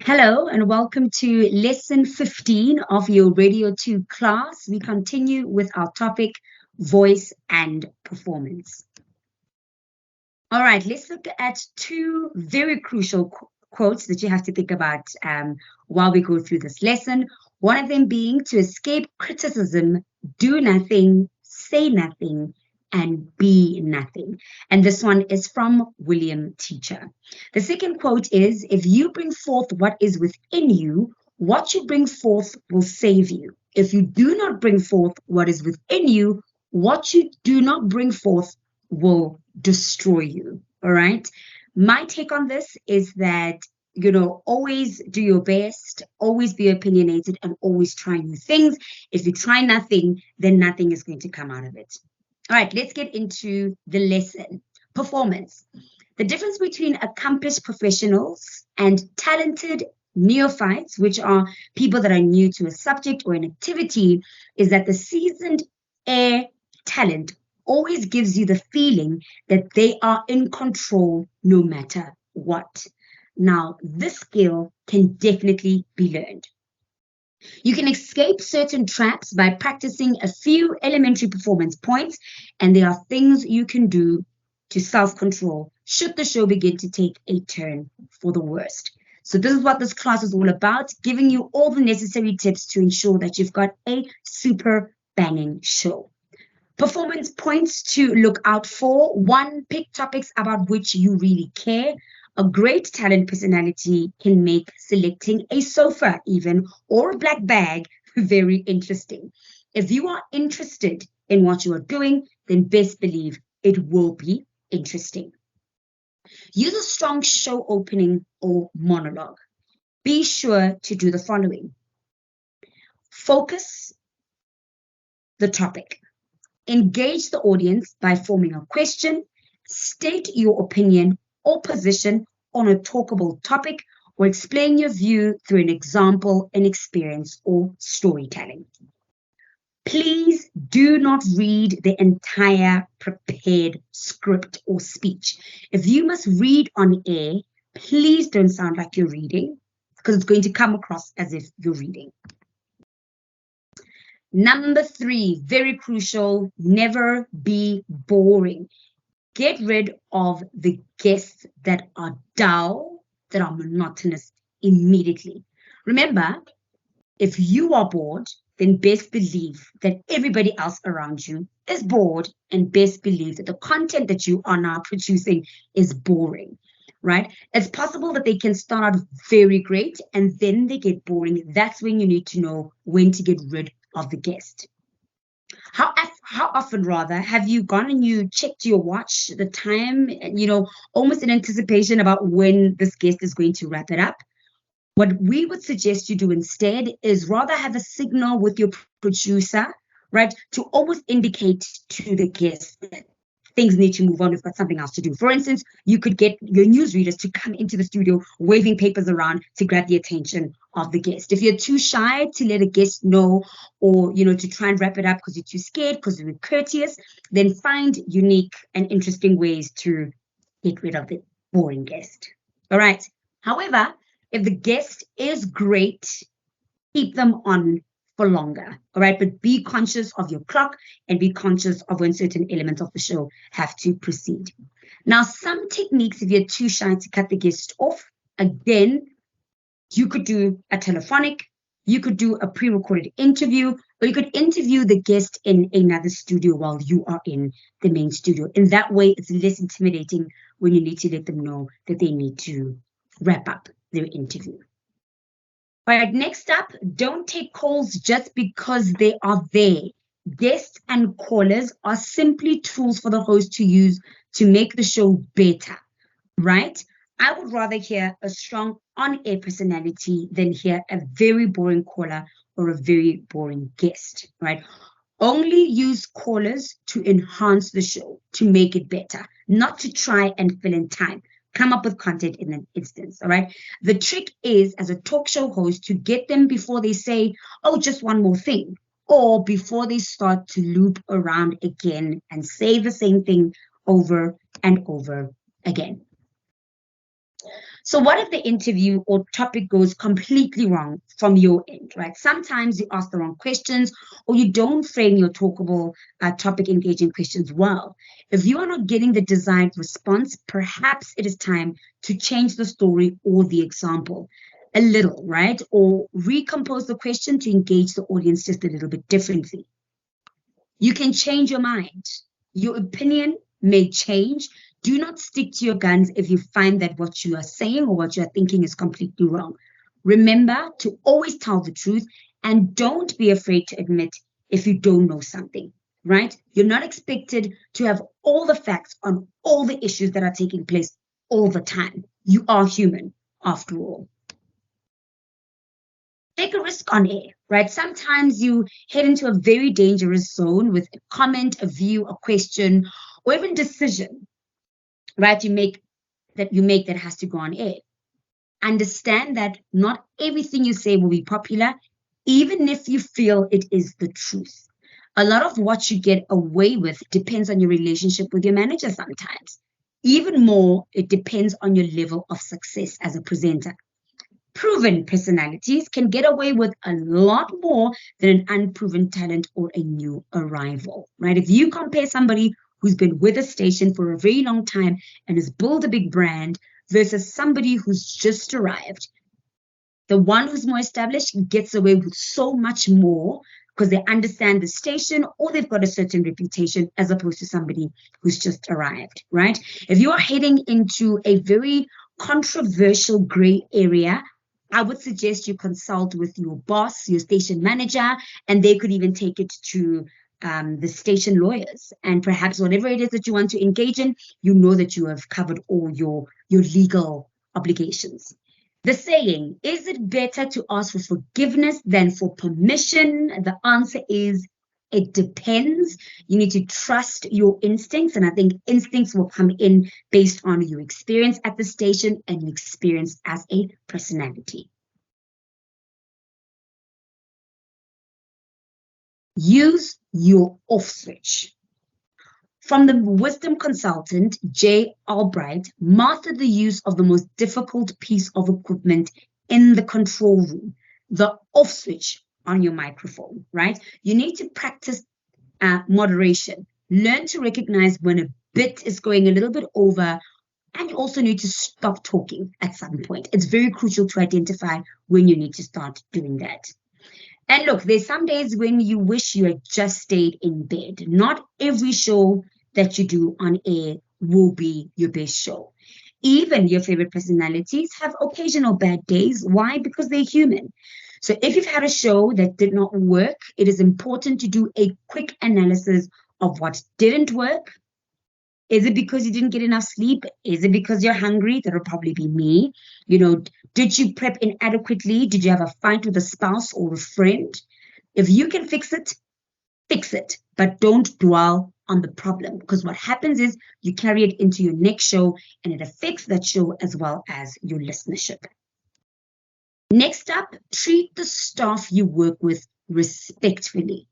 Hello and welcome to lesson 15 of your Radio 2 class. We continue with our topic, voice and performance. All right, let's look at two very crucial quotes that you have to think about while we go through this lesson. One of them being, to escape criticism, do nothing, say nothing, and be nothing. And this one is from William Teacher. The second quote is, if you bring forth what is within you, what you bring forth will save you. If you do not bring forth what is within you, what you do not bring forth will destroy you. All right. My take on this is that, always do your best, always be opinionated, and always try new things. If you try nothing, then nothing is going to come out of it. All right, let's get into the lesson. Performance. The difference between accomplished professionals and talented neophytes, which are people that are new to a subject or an activity, is that the seasoned air talent always gives you the feeling that they are in control no matter what. Now, this skill can definitely be learned. You can escape certain traps by practicing a few elementary performance points, and there are things you can do to self-control should the show begin to take a turn for the worst. So this is what this class is all about, giving you all the necessary tips to ensure that you've got a super banging show. Performance points to look out for. 1, pick topics about which you really care. A great talent personality can make selecting a sofa even or a black bag very interesting. If you are interested in what you are doing, then best believe it will be interesting. Use a strong show opening or monologue. Be sure to do the following. Focus the topic. Engage the audience by forming a question. State your opinion or position on a talkable topic, or explain your view through an example, an experience, or storytelling. Please do not read the entire prepared script or speech. If you must read on air, please don't sound like you're reading, because it's going to come across as if you're reading. Number 3, very crucial, never be boring. Get rid of the guests that are dull, that are monotonous immediately. Remember, if you are bored, then best believe that everybody else around you is bored, and best believe that the content that you are now producing is boring, right? It's possible that they can start out very great and then they get boring. That's when you need to know when to get rid of the guest. How often, rather, have you gone and you checked your watch, the time, almost in anticipation about when this guest is going to wrap it up? What we would suggest you do instead is rather have a signal with your producer, right, to almost indicate to the guest that things need to move on. We've got something else to do. For instance, you could get your newsreaders to come into the studio waving papers around to grab the attention of the guest. If you're too shy to let a guest know, or to try and wrap it up because you're too scared, because you're courteous, then find unique and interesting ways to get rid of the boring guest. All right. However, if the guest is great, keep them on for longer. All right. But be conscious of your clock and be conscious of when certain elements of the show have to proceed. Now, some techniques, if you're too shy to cut the guest off, again, you could do a telephonic, you could do a pre-recorded interview, or you could interview the guest in another studio while you are in the main studio. In that way, it's less intimidating when you need to let them know that they need to wrap up their interview. All right, next up, don't take calls just because they are there. Guests and callers are simply tools for the host to use to make the show better, right? I would rather hear a strong on-air personality than hear a very boring caller or a very boring guest, right? Only use callers to enhance the show, to make it better, not to try and fill in time. Come up with content in an instance, all right? The trick is, as a talk show host, to get them before they say, oh, just one more thing, or before they start to loop around again and say the same thing over and over again. So what if the interview or topic goes completely wrong from your end, right? Sometimes you ask the wrong questions or you don't frame your talkable topic engaging questions well. If you are not getting the desired response, perhaps it is time to change the story or the example a little, right? Or recompose the question to engage the audience just a little bit differently. You can change your mind. Your opinion may change. Do not stick to your guns if you find that what you are saying or what you are thinking is completely wrong. Remember to always tell the truth and don't be afraid to admit if you don't know something, right? You're not expected to have all the facts on all the issues that are taking place all the time. You are human after all. Take a risk on air, right? Sometimes you head into a very dangerous zone with a comment, a view, a question, or even decision, right? You make that has to go on air. Understand that not everything you say will be popular, even if you feel it is the truth. A lot of what you get away with depends on your relationship with your manager sometimes. Even more, it depends on your level of success as a presenter. Proven personalities can get away with a lot more than an unproven talent or a new arrival, right? If you compare somebody who's been with a station for a very long time and has built a big brand versus somebody who's just arrived, the one who's more established gets away with so much more because they understand the station or they've got a certain reputation as opposed to somebody who's just arrived, right? If you are heading into a very controversial gray area, I would suggest you consult with your boss, your station manager, and they could even take it to the station lawyers. And perhaps whatever it is that you want to engage in, you know that you have covered all your legal obligations. The saying, is it better to ask for forgiveness than for permission? The answer is it depends. You need to trust your instincts. And I think instincts will come in based on your experience at the station and your experience as a personality. Use your off switch. From the wisdom consultant, Jay Albright, master the use of the most difficult piece of equipment in the control room, the off switch on your microphone, right? You need to practice moderation. Learn to recognize when a bit is going a little bit over, and you also need to stop talking at some point. It's very crucial to identify when you need to start doing that. And look, there's some days when you wish you had just stayed in bed. Not every show that you do on air will be your best show. Even your favorite personalities have occasional bad days. Why? Because they're human. So if you've had a show that did not work, it is important to do a quick analysis of what didn't work. Is it because you didn't get enough sleep? Is it because you're hungry? That'll probably be me. Did you prep inadequately? Did you have a fight with a spouse or a friend? If you can fix it, but don't dwell on the problem, because what happens is you carry it into your next show and it affects that show as well as your listenership. Next up, treat the staff you work with respectfully.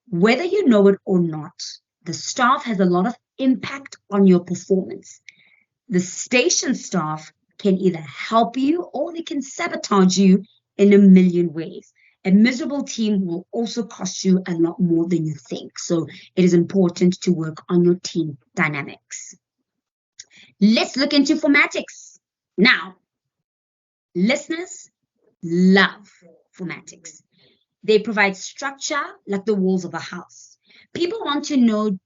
Whether you know it or not, the staff has a lot of impact on your performance. The station staff can either help you or they can sabotage you in a million ways. A miserable team will also cost you a lot more than you think. So it is important to work on your team dynamics. Let's look into formatics. Now, listeners love formatics. They provide structure like the walls of a house. People want to know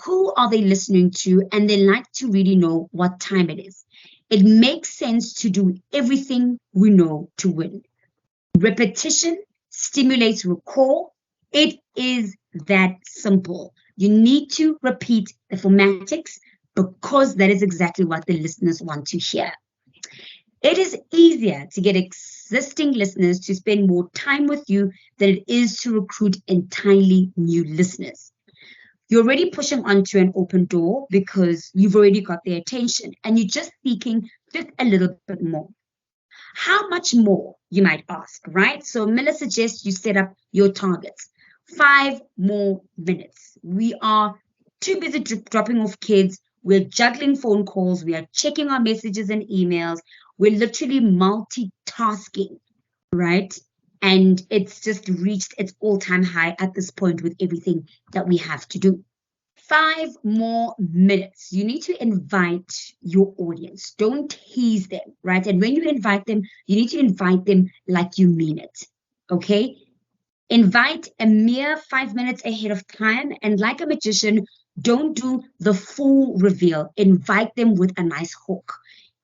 who are they listening to, and they like to really know what time it is. It makes sense to do everything we know to win. Repetition stimulates recall. It is that simple. You need to repeat the formatics because that is exactly what the listeners want to hear. It is easier to get existing listeners to spend more time with you than it is to recruit entirely new listeners. You're already pushing onto an open door because you've already got their attention and you're just seeking just a little bit more. How much more, you might ask, right? So Miller suggests you set up your targets. 5 more minutes. We are too busy dropping off kids. We're juggling phone calls. We are checking our messages and emails. We're literally multitasking, right? And it's just reached its all-time high at this point with everything that we have to do. 5 more minutes. You need to invite your audience. Don't tease them, right? And when you invite them, you need to invite them like you mean it, okay? Invite a mere 5 minutes ahead of time. And like a magician, don't do the full reveal. Invite them with a nice hook.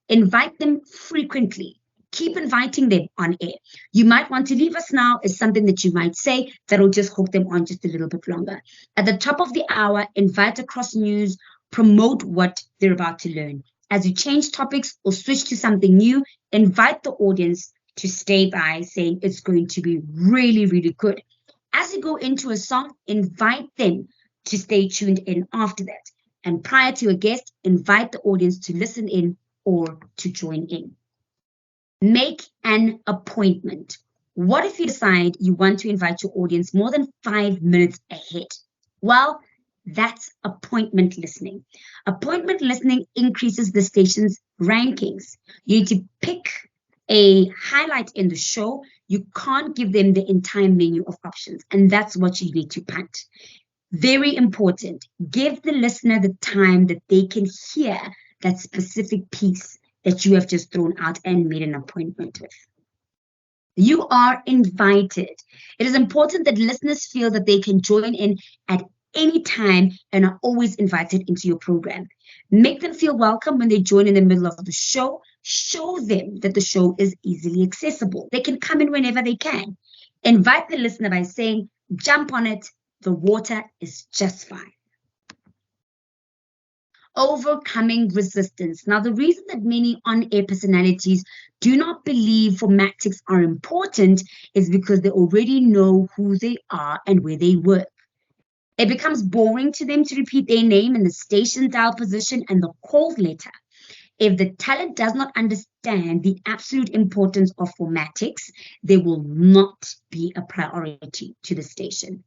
Invite them frequently. Keep inviting them on air. You might want to leave us now is something that you might say that'll just hook them on just a little bit longer. At the top of the hour, invite across news, promote what they're about to learn. As you change topics or switch to something new, invite the audience to stay by, saying it's going to be really, really good. As you go into a song, invite them to stay tuned in after that. And prior to a guest, invite the audience to listen in or to join in. Make an appointment. What if you decide you want to invite your audience more than 5 minutes ahead? Well, that's appointment listening. Appointment listening increases the station's rankings. You need to pick a highlight in the show. You can't give them the entire menu of options, and that's what you need to punt. Very important. Give the listener the time that they can hear that specific piece that you have just thrown out and made an appointment with. You are invited. It is important that listeners feel that they can join in at any time and are always invited into your program. Make them feel welcome when they join in the middle of the show. Show them that the show is easily accessible. They can come in whenever they can. Invite the listener by saying, jump on it. The water is just fine. Overcoming resistance. Now, the reason that many on-air personalities do not believe formatics are important is because they already know who they are and where they work. It becomes boring to them to repeat their name and the station dial position and the call letter. If the talent does not understand the absolute importance of formatics, they will not be a priority to the station.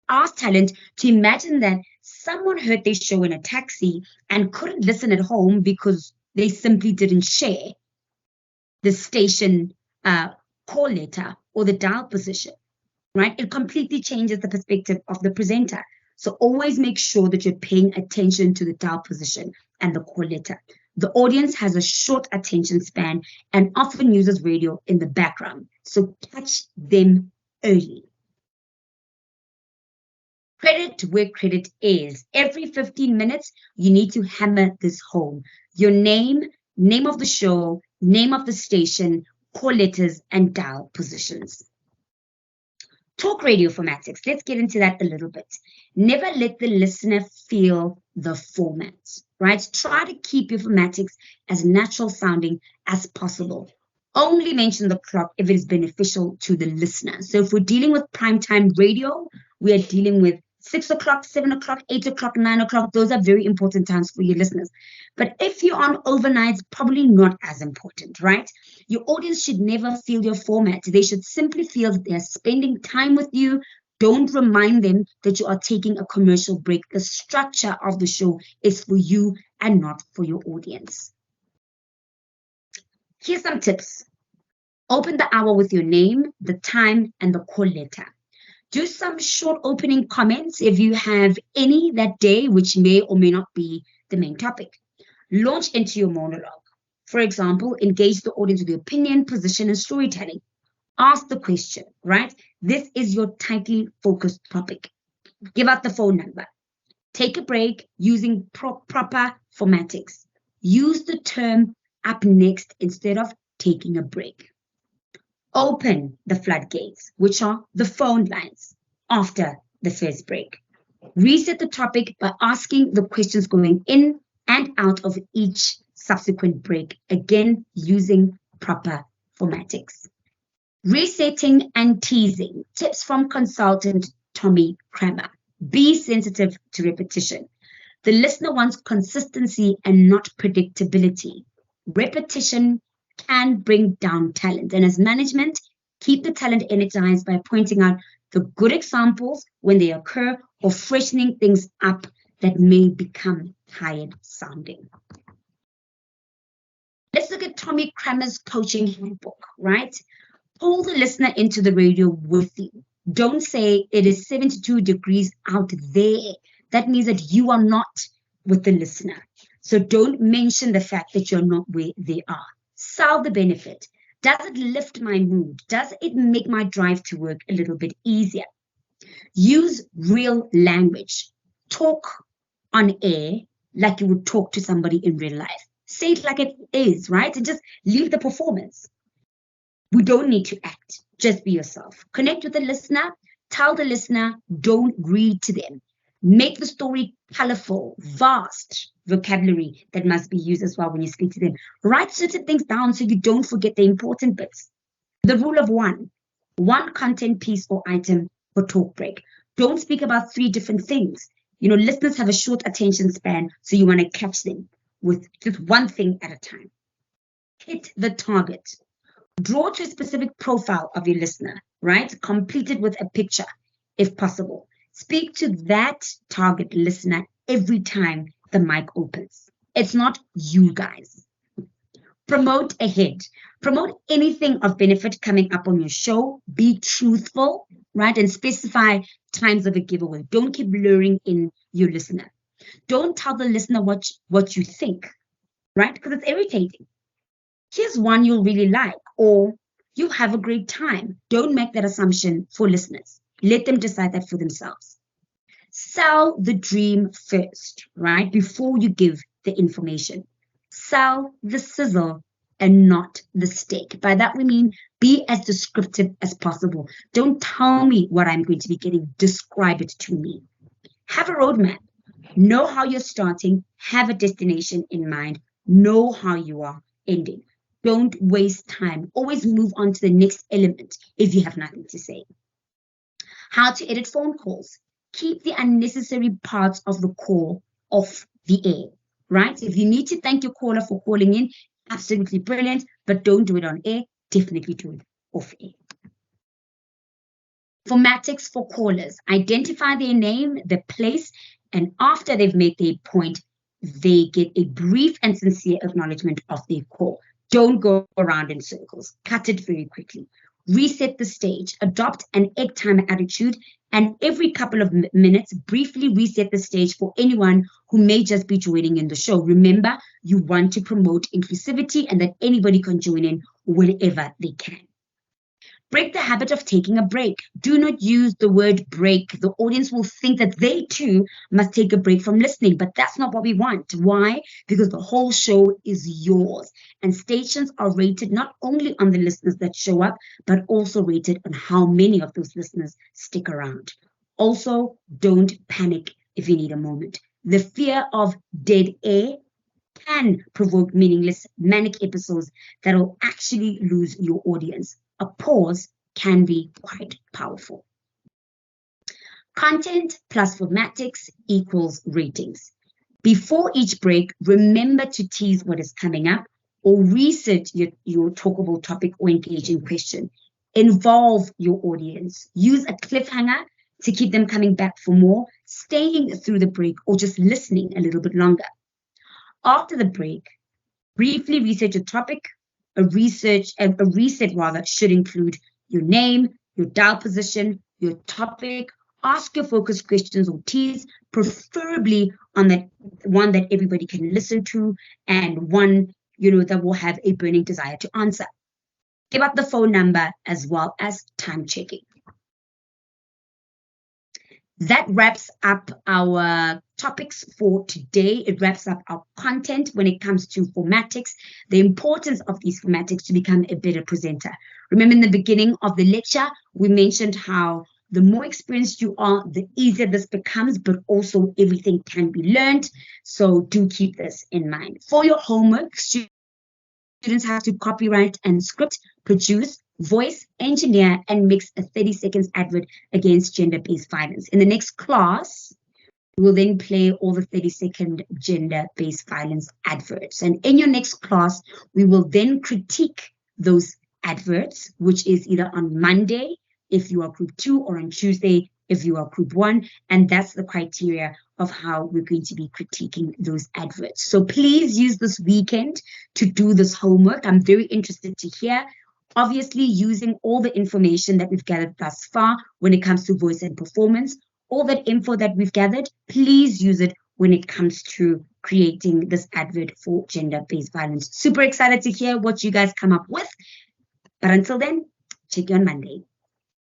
Ask talent to imagine that someone heard their show in a taxi and couldn't listen at home because they simply didn't share the station call letter or the dial position, right? It completely changes the perspective of the presenter. So always make sure that you're paying attention to the dial position and the call letter. The audience has a short attention span and often uses radio in the background. So catch them early. Credit where credit is. Every 15 minutes, you need to hammer this home. Your name, name of the show, name of the station, call letters, and dial positions. Talk radio formatics. Let's get into that a little bit. Never let the listener feel the format, right? Try to keep your formatics as natural sounding as possible. Only mention the clock if it is beneficial to the listener. So if we're dealing with primetime radio, we are dealing with 6 o'clock, 7 o'clock, 8 o'clock, 9 o'clock. Those are very important times for your listeners. But if you're on overnights, probably not as important, right? Your audience should never feel your format. They should simply feel that they're spending time with you. Don't remind them that you are taking a commercial break. The structure of the show is for you and not for your audience. Here's some tips. Open the hour with your name, the time, and the call letter. Do some short opening comments if you have any that day, which may or may not be the main topic. Launch into your monologue. For example, engage the audience with your opinion, position, and storytelling. Ask the question, right? This is your tightly focused topic. Give out the phone number. Take a break using proper formatics. Use the term up next instead of taking a break. Open the floodgates, which are the phone lines, after the first break. Reset the topic by asking the questions going in and out of each subsequent break, again using proper formatics. Resetting and teasing. Tips from consultant Tommy Kramer. Be sensitive to repetition. The listener wants consistency and not predictability. Repetition can bring down talent. And as management, keep the talent energized by pointing out the good examples when they occur or freshening things up that may become tired sounding. Let's look at Tommy Kramer's coaching handbook, right? Pull the listener into the radio with you. Don't say it is 72 degrees out there. That means that you are not with the listener. So don't mention the fact that you're not where they are. Sell the benefit. Does it lift my mood? Does it make my drive to work a little bit easier? Use real language. Talk on air like you would talk to somebody in real life. Say it like it is, right? And just leave the performance. We don't need to act. Just be yourself. Connect with the listener. Tell the listener, don't read to them. Make the story colorful, vast vocabulary that must be used as well when you speak to them. Write certain things down so you don't forget the important bits. The rule of one content piece or item per talk break. Don't speak about 3 different things. Listeners have a short attention span, so you want to catch them with just one thing at a time. Hit the target. Draw to a specific profile of your listener, right? Complete it with a picture, if possible. Speak to that target listener every time the mic opens. It's not you guys. Promote ahead. Promote anything of benefit coming up on your show. Be truthful, right? And specify times of a giveaway. Don't keep luring in your listener. Don't tell the listener what you think, right? Because it's irritating. Here's one you'll really like, or you have a great time. Don't make that assumption for listeners. Let them decide that for themselves. Sell the dream first, right? Before you give the information. Sell the sizzle and not the steak. By that we mean be as descriptive as possible. Don't tell me what I'm going to be getting. Describe it to me. Have a roadmap. Know how you're starting. Have a destination in mind. Know how you are ending. Don't waste time. Always move on to the next element if you have nothing to say. How to edit phone calls. Keep the unnecessary parts of the call off the air, right? If you need to thank your caller for calling in, absolutely brilliant, but don't do it on air. Definitely do it off air. Formatics for callers. Identify their name, the place, and after they've made their point, they get a brief and sincere acknowledgement of their call. Don't go around in circles. Cut it very quickly. Reset the stage. Adopt an egg timer attitude, and every couple of minutes, briefly reset the stage for anyone who may just be joining in the show. Remember, you want to promote inclusivity and that anybody can join in wherever they can. Break the habit of taking a break. Do not use the word break. The audience will think that they too must take a break from listening, but that's not what we want. Why? Because the whole show is yours. And stations are rated not only on the listeners that show up, but also rated on how many of those listeners stick around. Also, don't panic if you need a moment. The fear of dead air can provoke meaningless manic episodes that will actually lose your audience. A pause can be quite powerful. Content plus formatics equals ratings. Before each break, remember to tease what is coming up or research your talkable topic or engaging question. Involve your audience. Use a cliffhanger to keep them coming back for more, staying through the break, or just listening a little bit longer. After the break, briefly research your topic. A reset should include your name, your dial position, your topic. Ask your focus questions or tease, preferably on that one that everybody can listen to and one that will have a burning desire to answer. Give up the phone number as well as time checking. That wraps up our topics for today. It wraps up our content when it comes to formatics, the importance of these formatics to become a better presenter. Remember in the beginning of the lecture, we mentioned how the more experienced you are, the easier this becomes, but also everything can be learned. So do keep this in mind. For your homework, students have to copyright and script, produce, voice, engineer, and mix a 30 seconds advert against gender-based violence. In the next class, we will then play all the 30-second gender-based violence adverts. And in your next class, we will then critique those adverts, which is either on Monday, if you are group 2, or on Tuesday, if you are group 1, and that's the criteria of how we're going to be critiquing those adverts. So please use this weekend to do this homework. I'm very interested to hear, obviously using all the information that we've gathered thus far when it comes to voice and performance, all that info that we've gathered, please use it when it comes to creating this advert for gender-based violence. Super excited to hear what you guys come up with. But until then, check you on Monday.